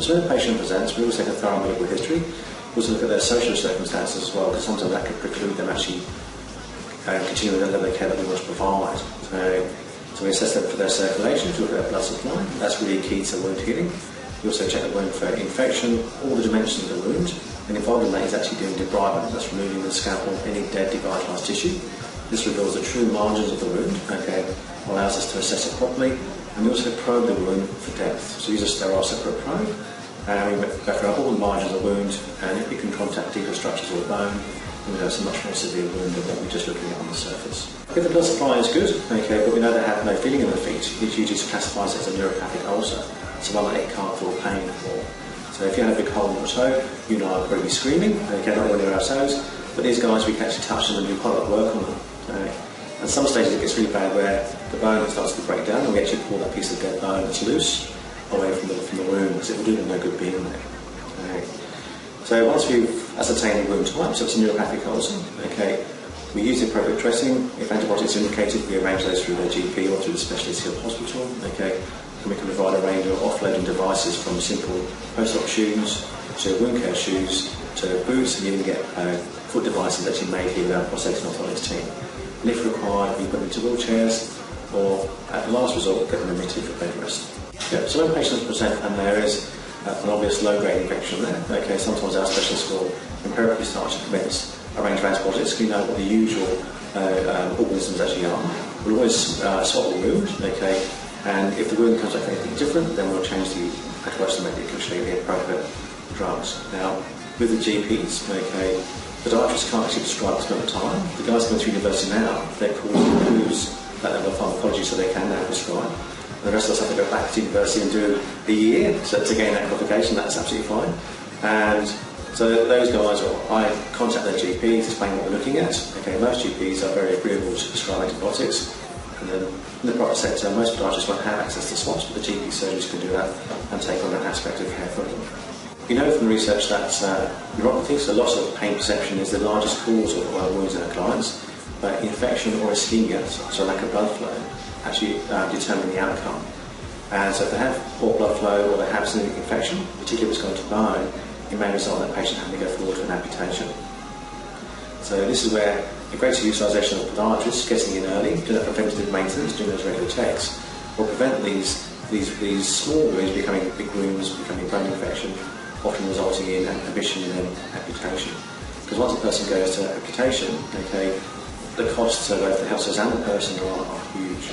So when a patient presents, we always take a thorough medical history. We also look at their social circumstances as well, because sometimes that could preclude them actually continuing the level of care that we want to provide. So we assess them for their circulation, to look at their blood supply. That's really key to wound healing. We also check the wound for infection, all the dimensions of the wound, and involved in that is actually doing debridement. That's removing the scalpel of any dead devitalised tissue. This reveals the true margins of the wound, allows us to assess it properly, and we also probe the wound for depth. So we use a sterile separate probe, and we go through all the margins of the wound, and if we can contact deeper structures of the bone, then we know it's a much more severe wound than what we're just looking at on the surface. If the blood supply is good, but we know they have no feeling in the feet, it usually classifies it as a neuropathic ulcer, so one that it can't feel pain for. So if you have a big hole in the toe, you and I will probably be screaming, not really near ourselves, but these guys, we can actually touch them and do quite a lot of work on them. At some stages it gets really bad where the bone starts to break down and we actually pull that piece of dead bone that's loose away from the wound, because it will do them no good being there. So once we've ascertained the wound type, so it's a neuropathic ulcer, we use the appropriate dressing. If antibiotics are indicated, we arrange those through the GP or through the specialist health hospital. And we can provide a range of offloading devices from simple post-op shoes to wound care shoes to boots, and you can get foot devices actually made here with our prosthetics and orthotics team. And if required, we put them into wheelchairs, or at the last resort, get them admitted for bed rest. So when patients present and there is an obvious low-grade infection there, sometimes our specialists will empirically start to commence a range of antibiotics. We know what the usual organisms actually are. We'll always swap the wound, and if the wound comes back anything different, then we'll change the antibiotics and make the appropriate drugs. Now, with the GPs, podiatrists can't actually prescribe this at the time. The guys going through university now, they're called to lose that level of pharmacology so they can now prescribe. The rest of us have to go back to university and do a year to gain that qualification. That's absolutely fine. And so those guys, I contact their GPs, explain what we're looking at. Most GPs are very agreeable to prescribe antibiotics. And then in the private sector, most podiatrists won't have access to swaps, but the GP surgeons can do that and take on that aspect of care for them. We know from research that neuropathy, so loss of pain perception, is the largest cause of wounds in our clients, but infection or ischemia, so lack of blood flow, actually determine the outcome. And so if they have poor blood flow or they have some infection, particularly if it's gone to bone, it may result in that patient having to go forward to an amputation. So this is where a greater utilisation of podiatrists, getting in early, doing that preventative maintenance, doing those regular checks, will prevent these small wounds becoming big wounds, becoming bone infection, often resulting in amputation and then amputation. Because once a person goes to amputation, the costs of both the health service and the person are huge.